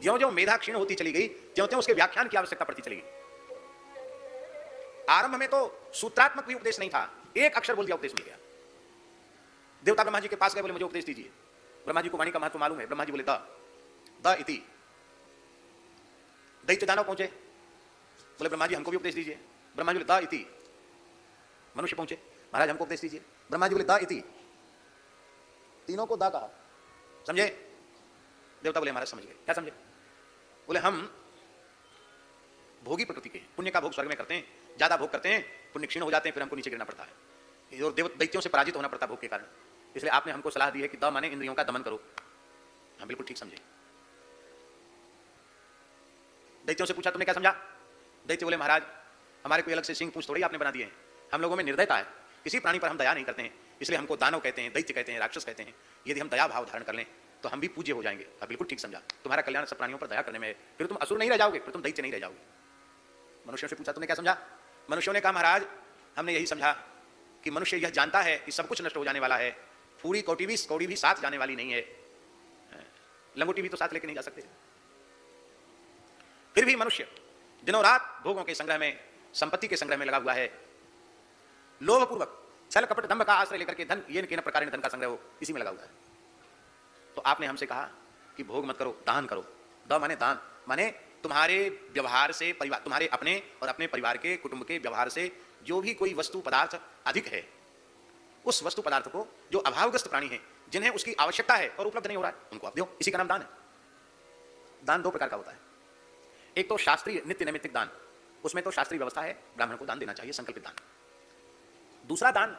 ज्यों ज्यों मेधा क्षीण होती चली गई, त्यों त्यों उसके व्याख्यान की आवश्यकता पड़ती चली गई। आरंभ में तो सूत्रात्मक भी उपदेश नहीं था, एक अक्षर बोल दिया उपदेश मिल गया। देवता ब्रह्मा जी के पास गए, बोले मुझे उपदेश दीजिए। ब्रह्मा जी को वाणी का महत्व मालूम है। ब्रह्मा जी बोले द इति। दैत्य दानव पहुंचे, बोले ब्रह्मा जी हमको भी उपदेश दीजिए। ब्रह्मा जी बोले द इति। मनुष्य पहुंचे, महाराज हमको उपदेश दीजिए। ब्रह्मा जी बोले द इति। तीनों को दा कहा, समझे? देवता बोले महाराज समझ गए। क्या समझे? बोले हम भोगी प्रकृति के, पुण्य का भोग स्वर्ग में करते हैं, ज्यादा भोग करते हैं, पुण्य क्षीण हो जाते हैं, फिर हमको नीचे गिरना पड़ता है और दैत्यों से पराजित होना पड़ता है भोग के कारण। इसलिए आपने हमको सलाह दी है कि द माने इंद्रियों का दमन करो। हम बिल्कुल ठीक समझे। दैत्यों से पूछा तुमने क्या समझा? दैत्य बोले महाराज हमारे कोई अलग से सिंह पूंछ थोड़ी आपने बना दिए हैं, हम लोगों में निर्दयता है, किसी प्राणी पर हम दया नहीं करते हैं, इसलिए हमको दानव कहते हैं, दैत्य कहते हैं, राक्षस कहते हैं। यदि हम दया भाव धारण कर लें तो हम भी पूज्य हो जाएंगे। अब बिल्कुल ठीक समझा, तुम्हारा कल्याण सब प्राणियों पर दया करने में है, फिर तुम असुर नहीं रह जाओगे, फिर तुम दैत्य नहीं रह जाओगे। मनुष्यों से पूछा तुमने क्या समझा? मनुष्यों ने कहा महाराज हमने यही समझा कि मनुष्य यह जानता है कि सब कुछ नष्ट हो जाने वाला है, पूरी कौड़ी भी साथ जाने वाली नहीं है, लंगोटी भी तो साथ लेके नहीं जा सकते। फिर भी मनुष्य दिनों रात भोगों के संग्रह में, संपत्ति के संग्रह में लगा हुआ है, लोभपूर्वक छल कपट दंभ का आश्रय लेकर के धन ये न प्रकार धन का संग्रह हो, इसी में लगा हुआ है। तो आपने हमसे कहा कि भोग मत करो, दान करो। द माने दान, माने तुम्हारे व्यवहार से परिवार, तुम्हारे अपने और अपने परिवार के कुटुंब के व्यवहार से जो भी कोई वस्तु पदार्थ अधिक है, उस वस्तु पदार्थ को जो अभावग्रस्त प्राणी है, जिन्हें उसकी आवश्यकता है और उपलब्ध नहीं हो रहा है, उनको आप दो। इसी का नाम दान है। दान दो प्रकार का होता है, एक तो शास्त्रीय नित्य नैमित्तिक दान, उसमें तो शास्त्रीय व्यवस्था है, ब्राह्मण को दान देना चाहिए, संकल्पित दान। दूसरा दान,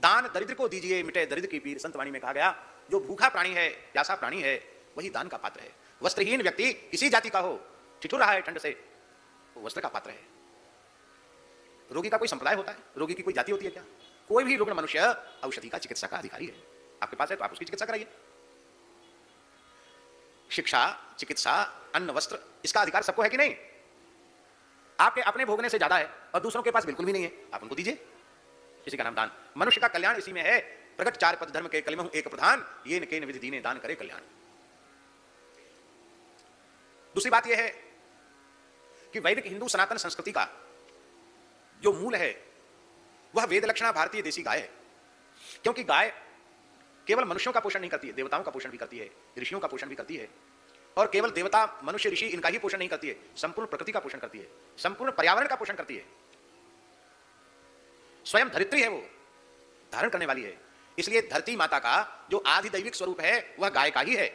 दान दरिद्र को दीजिए मिटे दरिद्र की पीर। संत वाणी में कहा गया जो भूखा प्राणी है, प्यासा प्राणी है, वही दान का पात्र है। वस्त्रहीन व्यक्ति किसी जाति का हो, ठिठुर रहा है ठंड से, वो वस्त्र का पात्र है। रोगी का कोई संप्रदाय होता है? रोगी की कोई जाति होती है क्या? कोई भी रुग्ण मनुष्य औषधि का, चिकित्सा का अधिकारी है। आपके पास है तो आप उसकी चिकित्सा कराइए। शिक्षा, चिकित्सा, अन्न, वस्त्र, इसका अधिकार सबको है कि नहीं? आपके अपने भोगने से ज्यादा है और दूसरों के पास बिल्कुल भी नहीं है, आप उनको दीजिए। इसी का नाम दान। मनुष्य का कल्याण इसी में है। प्रगट चार पद धर्म के कलिमहु एक प्रधान, ये न केन विधि दीने दान करे कल्याण। दूसरी बात यह है कि वैदिक हिंदू सनातन संस्कृति का जो मूल है वह वेद लक्षणा भारतीय देसी गाय है। क्योंकि गाय केवल मनुष्यों का पोषण नहीं करती है, देवताओं का पोषण भी करती है, ऋषियों का पोषण भी करती है। और केवल देवता, मनुष्य, ऋषि इनका ही पोषण नहीं करती है, संपूर्ण प्रकृति का पोषण करती है, संपूर्ण पर्यावरण का पोषण करती है। स्वयं धरित्री है, वो धारण करने वाली है। इसलिए धरती माता का जो आधिदैविक स्वरूप है वह गाय का ही है।